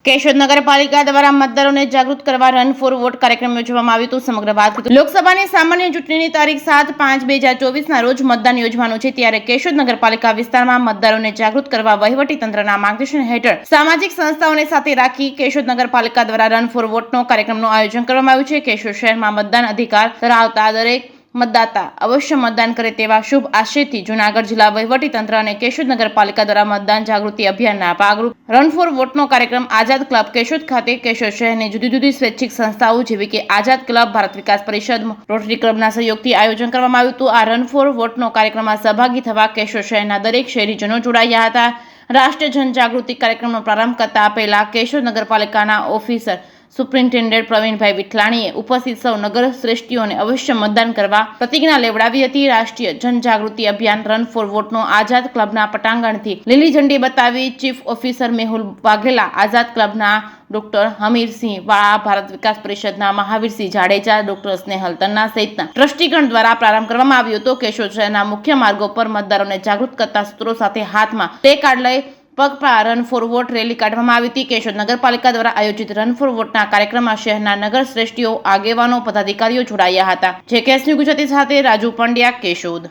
કેશોદ નગરપાલિકા દ્વારા મતદારોને જાગૃત કરવા રન ફોર વોટ કાર્યક્રમ યોજવામાં આવ્યો હતો। સમગ્ર વાત લોકસભાની સામાન્ય ચૂંટણીની તારીખ 7/5/2024 રોજ મતદાન યોજવાનું છે, ત્યારે કેશોદ નગરપાલિકા વિસ્તારમાં મતદારોને જાગૃત કરવા વહીવટી તંત્રના માર્ગદર્શન હેઠળ સામાજિક સંસ્થાઓને સાથે રાખી કેશોદ નગરપાલિકા દ્વારા રન ફોર વોટનો કાર્યક્રમનું આયોજન કરવામાં આવ્યું છે। કેશોદ શહેરમાં મતદાન અધિકાર ધરાવતા દરેક મતદાતા અવશ્ય મતદાન કરે તેવા શુભ આશયથી જૂનાગઢ જિલ્લા વહીવટી તંત્ર અને કેશોદ નગરપાલિકા દ્વારા મતદાન જાગૃતિ અભિયાનના ભાગરૂપે રન ફોર વોટનો કાર્યક્રમ આઝાદ ક્લબ કેશોદ ખાતે કેશોદ શહેરની જુદી જુદી સ્વૈચ્છિક સંસ્થાઓ જેવી કે આઝાદ ક્લબ, ભારત વિકાસ પરિષદ, રોટરી ક્લબના સહયોગથી આયોજન કરવામાં આવ્યું હતું। આ રન ફોર વોટનો કાર્યક્રમમાં સહભાગી થવા કેશોદ શહેરના દરેક શહેરીજનો જોડાયા હતા। રાષ્ટ્રીય જનજાગૃતિ કાર્યક્રમનો પ્રારંભ કરતા પહેલા કેશોદ નગરપાલિકાના ઓફિસર સુપ્રિન્ટેન્ડન્ટ પ્રવીણભાઈ વિઠલાણીએ ઉપસ્થિત સૌ નગર શ્રેષ્ઠીઓને અવશ્ય મતદાન કરવા પ્રતિજ્ઞા લેવડાવી હતી। રાષ્ટ્રીય જનજાગૃતિ અભિયાન રન ફોર વોટનો આઝાદ ક્લબના પટાંગણથી લીલી ઝંડી બતાવી ચીફ ઓફિસર મેહુલ વાઘેલા, આઝાદ ક્લબના ડોક્ટર હમીરસિંહ વાળા, ભારત વિકાસ પરિષદના મહાવીરસિંહ જાડેજા, ડોક્ટર સ્નેહલ તન્ના સહિતના ટ્રસ્ટીગણ દ્વારા પ્રારંભ કરવામાં આવ્યો હતો। કેશોદ શહેરના મુખ્ય માર્ગો પર મતદારોને જાગૃત કરતા સૂત્રો સાથે હાથમાં પ્લે કાર્ડ લઈ પગપાળા રન ફોર વોટ રેલી કાઢવામાં આવી હતી। કેશોદ નગરપાલિકા દ્વારા આયોજિત રન ફોર વોટના કાર્યક્રમમાં શહેરના નગર શ્રેષ્ઠીઓ, આગેવાનો, પદાધિકારીઓ જોડાયા હતા। જે કેસની ગુજરાતી સાથે રાજુ પંડ્યા, કેશોદ।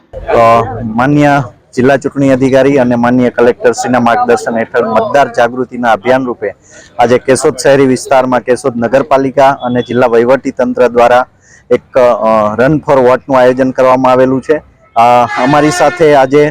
માન્ય જિલ્લા ચૂંટણી અધિકારી અને માન્ય કલેક્ટરશ્રીના માર્ગદર્શન હેઠળ મતદાર જાગૃતિના અભિયાન રૂપે આજે કેશોદ શહેરી વિસ્તારમાં કેશોદ નગરપાલિકા અને જિલ્લા વહીવટી તંત્ર દ્વારા એક રન ફોર વોટનું આયોજન કરવામાં આવેલું છે। અમારી સાથે આજે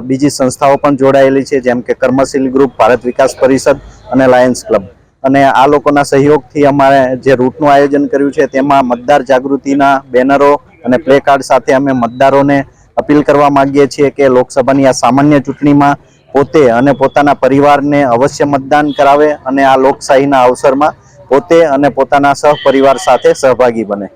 બીજી સંસ્થાઓ પણ જોડાયેલી છે, જેમ કે કર્મશીલ ગ્રુપ, ભારત વિકાસ પરિષદ અને લાયન્સ ક્લબ, અને આ લોકોના સહયોગથી અમારે જે રૂટનું આયોજન કર્યું છે તેમાં મતદાર જાગૃતિના બેનરો અને પ્લે કાર્ડ સાથે અમે મતદારોને અપીલ કરવા માંગીએ છીએ કે લોકસભાની આ સામાન્ય ચૂંટણીમાં પોતે અને પોતાના પરિવારને અવશ્ય મતદાન કરાવે અને આ લોકશાહીના અવસરમાં પોતે અને પોતાના સહપરિવાર સાથે સહભાગી બને।